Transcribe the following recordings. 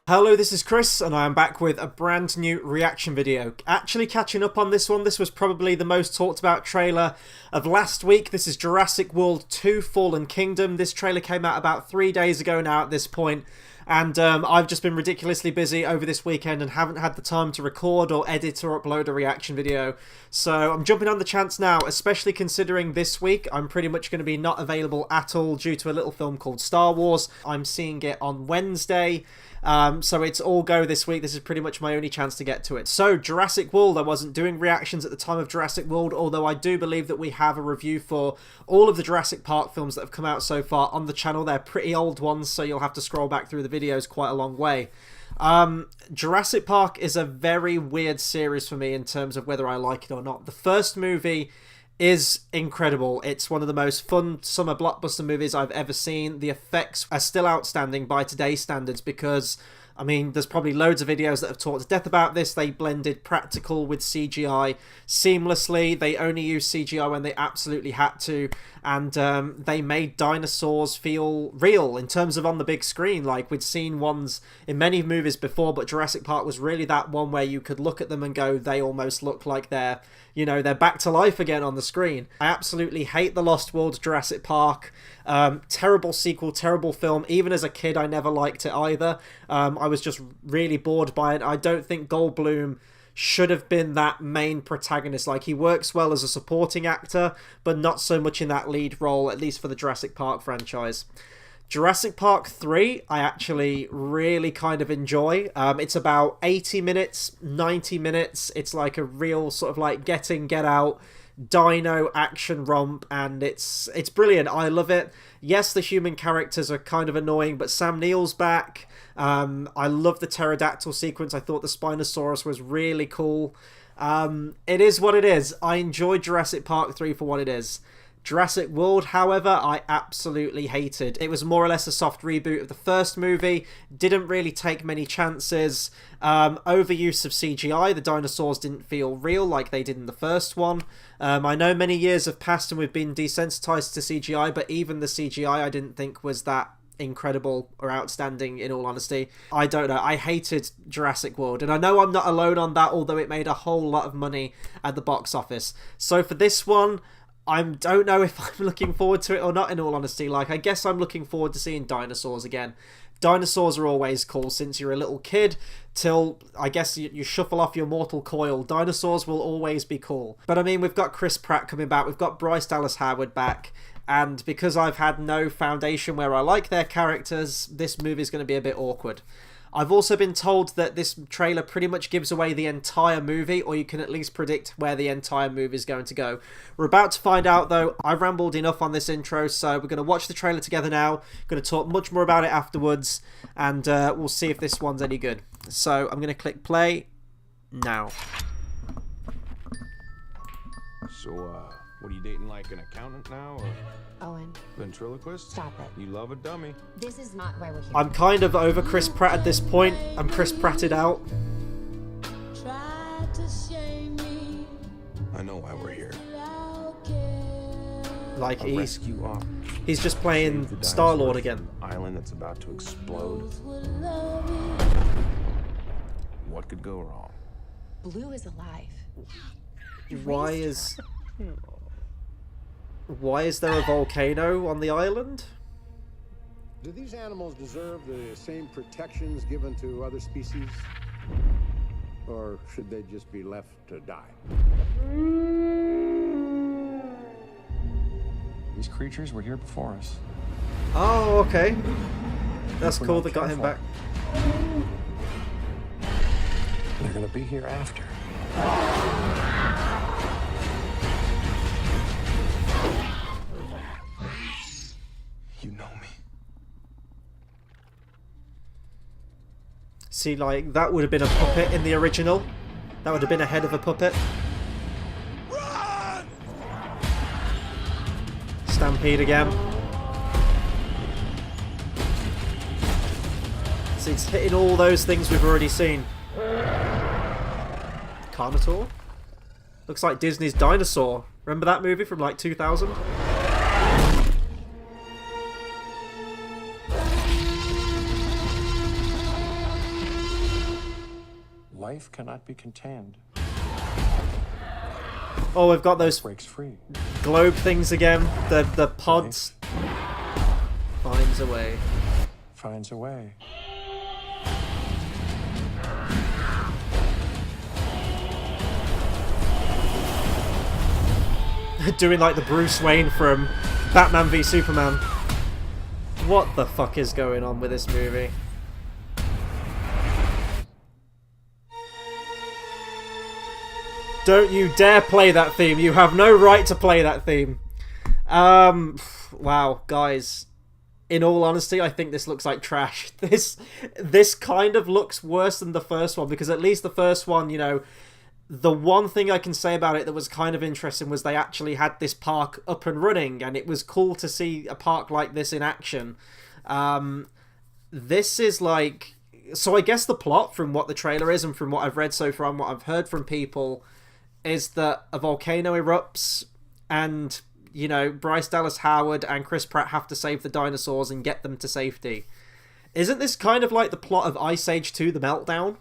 Hello, this is Chris, and I am back with a brand new reaction video. Actually catching up on this one, this was probably the most talked about trailer of last week. This is Jurassic World 2 Fallen Kingdom. This trailer came out about 3 days ago now at this point. And I've just been ridiculously busy over this weekend and haven't had the time to record or edit or upload a reaction video. So I'm jumping on the chance now, especially considering this week I'm pretty much going to be not available at all due to a little film called Star Wars. I'm seeing it on Wednesday. So it's all go this week. This is pretty much my only chance to get to it. So Jurassic World, I wasn't doing reactions at the time of Jurassic World, although I do believe that we have a review for all of the Jurassic Park films that have come out so far on the channel. They're pretty old ones, so you'll have to scroll back through the videos quite a long way. Jurassic Park is a very weird series for me in terms of whether I like it or not. The first movie is incredible. It's one of the most fun summer blockbuster movies I've ever seen. The effects are still outstanding by today's standards because, I mean, there's probably loads of videos that have talked to death about this. They blended practical with CGI seamlessly. They only used CGI when they absolutely had to. And they made dinosaurs feel real in terms of on the big screen. Like, we'd seen ones in many movies before, but Jurassic Park was really that one where you could look at them and go, they almost look like they're, you know, they're back to life again on the screen. I absolutely hate The Lost World Jurassic Park. Terrible sequel, terrible film. Even as a kid, I never liked it either. I was just really bored by it. I don't think Goldblum should have been that main protagonist. Like, he works well as a supporting actor, but not so much in that lead role, at least for the Jurassic Park franchise. Jurassic Park 3, I actually really kind of enjoy. It's about 80 minutes, 90 minutes. It's like a real sort of like get in, get out dino action romp, and it's brilliant. I love it. Yes, the human characters are kind of annoying, but Sam Neill's back. I love the pterodactyl sequence. I thought the Spinosaurus was really cool. It is what it is. I enjoyed Jurassic Park 3 for what it is. Jurassic World, however, I absolutely hated. It was more or less a soft reboot of the first movie, didn't really take many chances, overuse of CGI, the dinosaurs didn't feel real like they did in the first one. I know many years have passed and we've been desensitized to CGI, but even the CGI I didn't think was that incredible or outstanding, in all honesty. I don't know, I hated Jurassic World, and I know I'm not alone on that, although it made a whole lot of money at the box office. So for this one, I don't know if I'm looking forward to it or not, in all honesty. Like, I guess I'm looking forward to seeing dinosaurs again. Dinosaurs are always cool since you're a little kid till, I guess, you shuffle off your mortal coil. Dinosaurs will always be cool. But I mean, we've got Chris Pratt coming back, we've got Bryce Dallas Howard back, and because I've had no foundation where I like their characters, this movie's going to be a bit awkward. I've also been told that this trailer pretty much gives away the entire movie, or you can at least predict where the entire movie is going to go. We're about to find out, though. I've rambled enough on this intro, so we're going to watch the trailer together now. Going to talk much more about it afterwards, and we'll see if this one's any good. So I'm going to click play now. So, what are you dating, like an accountant now, or Owen, ventriloquist? stop it. You love a dummy. This is not why we're here. I'm kind of over Chris Pratt at this point. I'm Chris Pratted out. I know why we're here. Like, A rescue op. he's just playing Star-Lord again. Island that's about to explode. What could go wrong? Blue is alive. Why is there a volcano on the island? Do these animals deserve the same protections given to other species? Or should they just be left to die? These creatures were here before us. Oh, okay. That's cool, they got him back. They're gonna be here after. You know me. See, like, that would have been a puppet in the original. That would have been a head of a puppet. Run! Stampede again. See, it's hitting all those things we've already seen. Carnotaur? Looks like Disney's Dinosaur. Remember that movie from like 2000? life cannot be contained. Oh, we've got those Breaks free. globe things again. The pods. Finds a way. Finds a way. Doing like the Bruce Wayne from Batman v Superman. What the fuck is going on with this movie? Don't you dare play that theme. You have no right to play that theme. Wow, guys. In all honesty, I think this looks like trash. This kind of looks worse than the first one, because at least the first one, you know, the one thing I can say about it that was kind of interesting was they actually had this park up and running, and it was cool to see a park like this in action. This is like... So I guess the plot, from what the trailer is and from what I've read so far and what I've heard from people, is that a volcano erupts and, you know, Bryce Dallas Howard and Chris Pratt have to save the dinosaurs and get them to safety. Isn't this kind of like the plot of Ice Age 2, The Meltdown?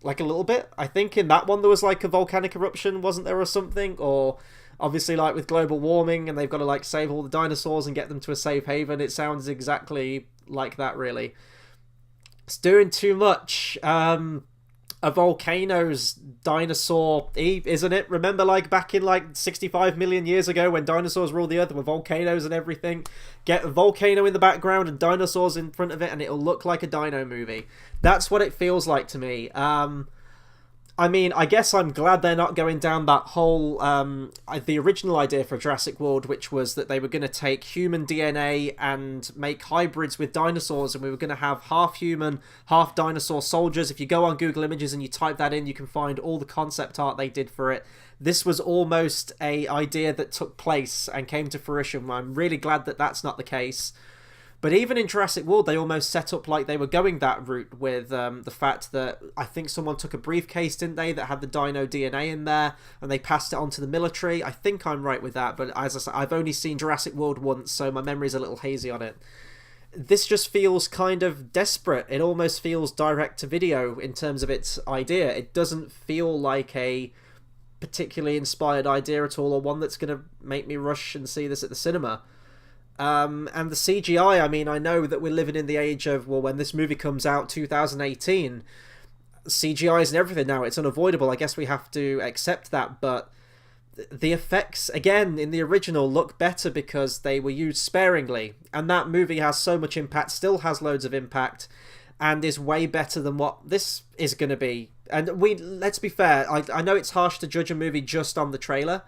Like a little bit? I think in that one there was like a volcanic eruption, wasn't there, or something? Or obviously like with global warming and they've got to like save all the dinosaurs and get them to a safe haven. It sounds exactly like that, really. It's doing too much. A volcano's dinosaur, isn't it? Remember, like, back in, like, 65 million years ago when dinosaurs ruled the earth, there were volcanoes and everything? Get a volcano in the background and dinosaurs in front of it, and it'll look like a dino movie. That's what it feels like to me. I mean, I guess I'm glad they're not going down that whole... the original idea for Jurassic World, which was that they were going to take human DNA and make hybrids with dinosaurs, and we were going to have half human, half dinosaur soldiers. If you go on Google Images and you type that in, you can find all the concept art they did for it. This was almost an idea that took place and came to fruition. I'm really glad that that's not the case. But even in Jurassic World, they almost set up like they were going that route with the fact that I think someone took a briefcase, didn't they, that had the dino DNA in there, and they passed it on to the military. I think I'm right with that, but as I said, I've only seen Jurassic World once, so my memory's a little hazy on it. This just feels kind of desperate. It almost feels direct-to-video in terms of its idea. It doesn't feel like a particularly inspired idea at all, or one that's going to make me rush and see this at the cinema. And the CGI, I mean, I know that we're living in the age of, well, when this movie comes out, 2018, CGI is and everything now. It's unavoidable. I guess we have to accept that, but the effects, again, in the original look better because they were used sparingly, and that movie has so much impact, still has loads of impact, and is way better than what this is going to be. And let's be fair, I know it's harsh to judge a movie just on the trailer,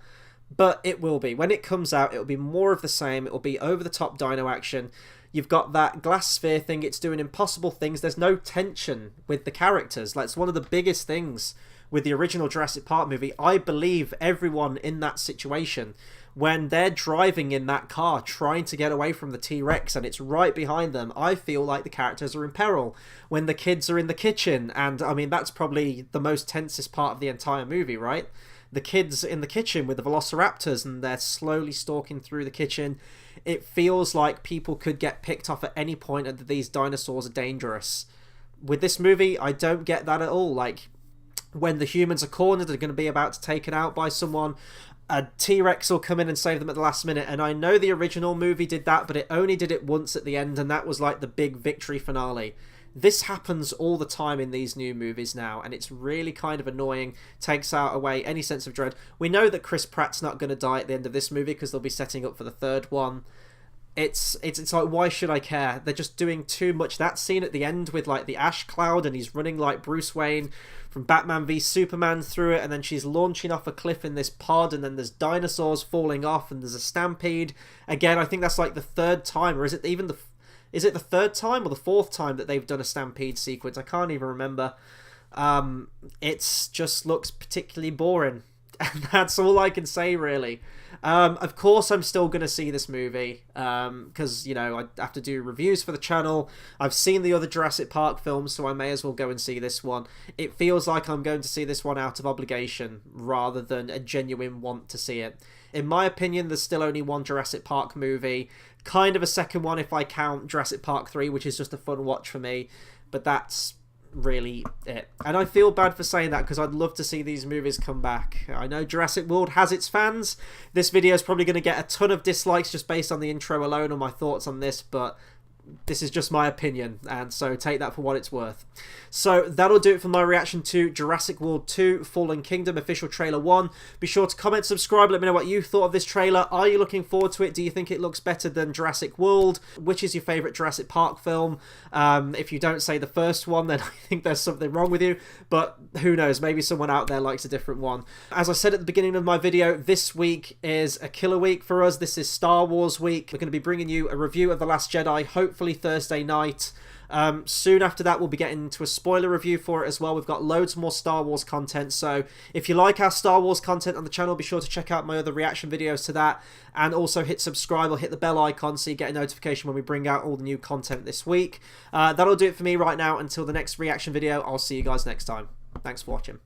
but it will be. When it comes out, it'll be more of the same. It'll be over-the-top dino action. You've got that glass sphere thing. It's doing impossible things. There's no tension with the characters. That's one of the biggest things with the original Jurassic Park movie. I believe everyone in that situation, when they're driving in that car trying to get away from the T-Rex and it's right behind them, I feel like the characters are in peril. When the kids are in the kitchen, and I mean, that's probably the most tensest part of the entire movie, right? The kids in the kitchen with the velociraptors and they're slowly stalking through the kitchen. It feels like people could get picked off at any point and that these dinosaurs are dangerous. With this movie, I don't get that at all. Like, when the humans are cornered, they're going to be about to taken out by someone, a T-Rex will come in and save them at the last minute. And I know the original movie did that, but it only did it once at the end, and that was like the big victory finale. This happens all the time in these new movies now, and it's really kind of annoying, takes out away any sense of dread. We know that Chris Pratt's not going to die at the end of this movie because they'll be setting up for the third one. It's like, why should I care? They're just doing too much. That scene at the end with like the ash cloud and he's running like Bruce Wayne from Batman v Superman through it, and then she's launching off a cliff in this pod, and then there's dinosaurs falling off and there's a stampede. Again, I think that's like the third time, or is it even is it the third time or the fourth time that they've done a stampede sequence? I can't even remember. It just looks particularly boring. And that's all I can say, really. Of course, I'm still going to see this movie because, you know, I have to do reviews for the channel. I've seen the other Jurassic Park films, so I may as well go and see this one. It feels like I'm going to see this one out of obligation rather than a genuine want to see it. In my opinion, there's still only one Jurassic Park movie. Kind of a second one if I count Jurassic Park 3, which is just a fun watch for me. But that's really it. And I feel bad for saying that because I'd love to see these movies come back. I know Jurassic World has its fans. This video is probably going to get a ton of dislikes just based on the intro alone or my thoughts on this, but this is just my opinion, and so take that for what it's worth. So that'll do it for my reaction to Jurassic World 2 Fallen Kingdom official trailer 1. Be sure to comment, subscribe, let me know what you thought of this trailer. Are you looking forward to it? Do you think it looks better than Jurassic World? Which is your favourite Jurassic Park film? If you don't say the first one, then I think there's something wrong with you, but who knows, maybe someone out there likes a different one. As I said at the beginning of my video, this week is a killer week for us. This is Star Wars week. We're going to be bringing you a review of The Last Jedi, hopefully Thursday night. Soon after that, we'll be getting into a spoiler review for it as well. We've got loads more Star Wars content, so if you like our Star Wars content on the channel, be sure to check out my other reaction videos to that, and also hit subscribe or hit the bell icon so you get a notification when we bring out all the new content this week. That'll do it for me right now. Until the next reaction video, I'll see you guys next time. Thanks for watching.